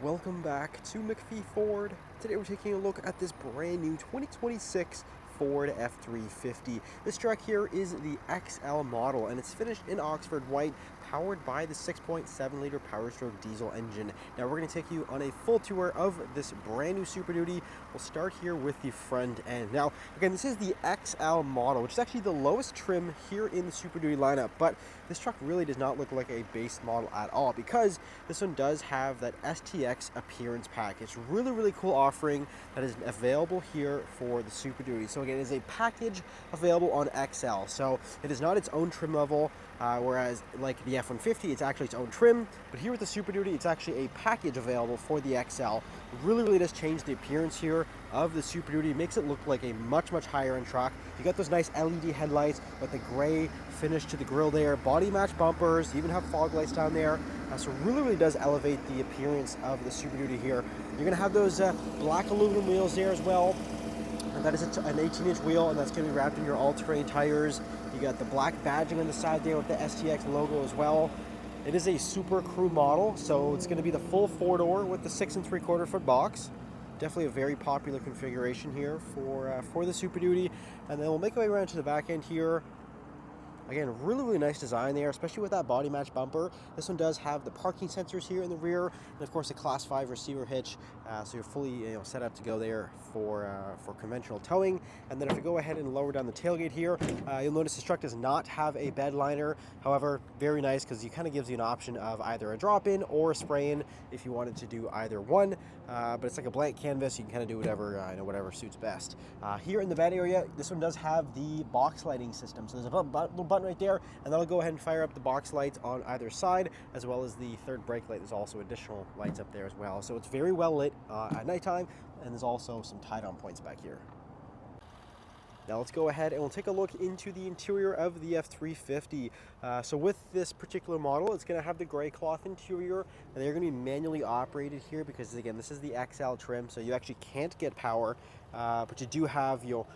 Welcome back to McPhee Ford. Today we're taking a look at this brand new 2026 Ford F-350. This truck here is the XL model and it's finished in Oxford white, powered by the 6.7 liter Power Stroke diesel engine. Now we're going to take you on a full tour of this brand new Super Duty. We'll start here with the front end. Now again, this is the XL model, which is actually the lowest trim here in the Super Duty lineup, but this truck really does not look like a base model at all because this one does have that STX appearance pack. It's really cool offering that is available here for the Super Duty. So again, it is a package available on XL. So it is not its own trim level, whereas like the F-150, it's actually its own trim. But here with the Super Duty, it's actually a package available for the XL. It really does change the appearance here of the Super Duty. It makes it look like a much higher end truck. You got those nice LED headlights with the gray finish to the grille there, body match bumpers, you even have fog lights down there. So really does elevate the appearance of the Super Duty here. You're gonna have those black aluminum wheels there as well. And that is an 18-inch wheel, and that's going to be wrapped in your all-terrain tires. You got the black badging on the side there with the STX logo as well. It is a Super Crew model, so it's going to be the full four-door with the 6 3/4 foot box. Definitely a very popular configuration here for the Super Duty. And then we'll make our way around to the back end here. Again, really nice design there, especially with that body match bumper. This one does have the parking sensors here in the rear, and of course a Class 5 receiver hitch, so you're fully set up to go there for conventional towing. And then if you go ahead and lower down the tailgate here, you'll notice this truck does not have a bed liner. However, very nice because it kind of gives you an option of either a drop-in or a spray-in if you wanted to do either one. But it's like a blank canvas. You can kind of do whatever whatever suits best. Here in the bed area, this one does have the box lighting system. So there's a little button right there, and that'll go ahead and fire up the box lights on either side, as well as the third brake light. There's also additional lights up there as well. So it's very well lit at nighttime, and there's also some tie-down points back here. Now let's go ahead and we'll take a look into the interior of the F-350. So with this particular model, it's going to have the gray cloth interior, and they're going to be manually operated here because, again, this is the XL trim, so you actually can't get power, but you do have your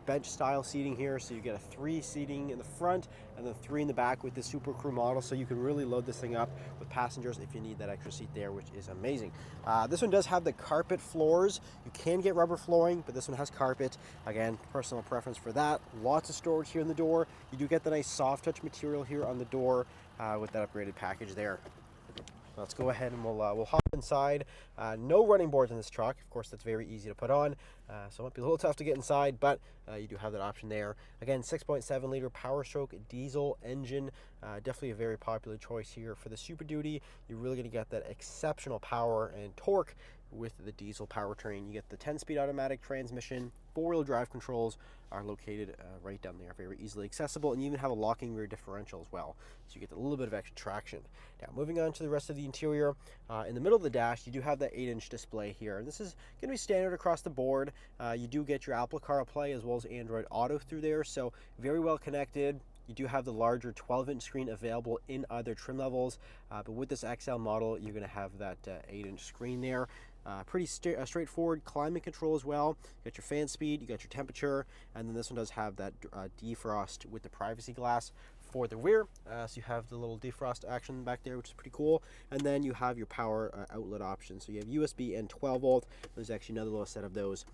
bench style seating here, so you get a 3 seating in the front and then 3 in the back with the Super Crew model, so you can really load this thing up with passengers if you need that extra seat there, which is amazing. This one does have the carpet floors. You can get rubber flooring, but this one has carpet. Again, personal preference for that. Lots of storage here in the door. You do get the nice soft touch material here on the door with that upgraded package there. Let's go ahead and we'll hop inside. No running boards in this truck. Of course, that's very easy to put on, so it might be a little tough to get inside, but you do have that option there. Again, 6.7 liter Power Stroke diesel engine. Definitely a very popular choice here for the Super Duty. You're really going to get that exceptional power and torque with the diesel powertrain. You get the 10-speed automatic transmission. 4-wheel drive controls are located right down there, very easily accessible, and you even have a locking rear differential as well, so you get a little bit of extra traction. Now, moving on to the rest of the interior, in the middle of the dash, you do have that 8-inch display here, and this is going to be standard across the board. You do get your Apple CarPlay as well as Android Auto through there, so very well connected. You do have the larger 12-inch screen available in other trim levels, but with this XL model, you're going to have that 8-inch screen there. Pretty straightforward climate control as well. You got your fan speed, you got your temperature, and then this one does have that defrost with the privacy glass for the rear. So you have the little defrost action back there, which is pretty cool. And then you have your power outlet option. So you have USB and 12 volt. There's actually another little set of those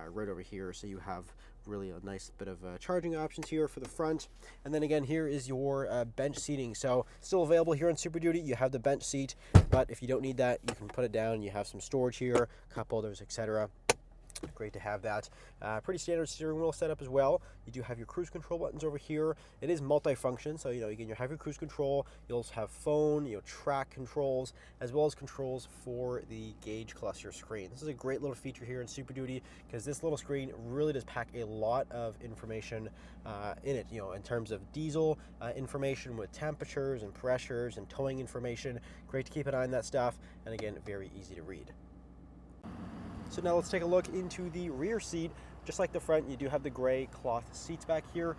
right over here. So you have really a nice bit of charging options here for the front. And then again, here is your bench seating. So still available here on Super Duty. You have the bench seat, but if you don't need that, you can put it down. You have some storage here, cup holders, etc. Great to have that. Pretty standard steering wheel setup as well. You do have your cruise control buttons over here. It is multi-function, so you can have your cruise control. You'll also have phone, track controls, as well as controls for the gauge cluster screen. This is a great little feature here in Super Duty because this little screen really does pack a lot of information in it. In terms of diesel information with temperatures and pressures and towing information. Great to keep an eye on that stuff, and again, very easy to read. So now let's take a look into the rear seat. Just like the front, you do have the gray cloth seats back here.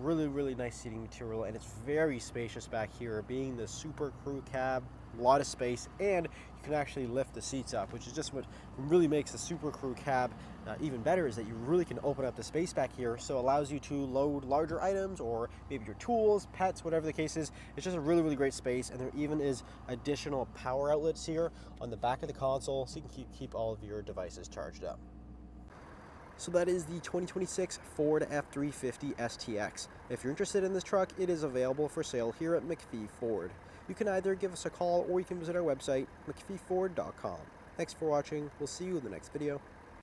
Really nice seating material, and it's very spacious back here. Being the Super Crew cab, a lot of space, and you can actually lift the seats up, which is just what really makes the Super Crew cab even better, is that you really can open up the space back here, so it allows you to load larger items or maybe your tools, pets, whatever the case is. It's just a really great space, and there even is additional power outlets here on the back of the console, so you can keep all of your devices charged up. So that is the 2026 Ford F-350 STX. If you're interested in this truck, it is available for sale here at McPhee Ford. You can either give us a call or you can visit our website, mcpheeford.com. Thanks for watching. We'll see you in the next video.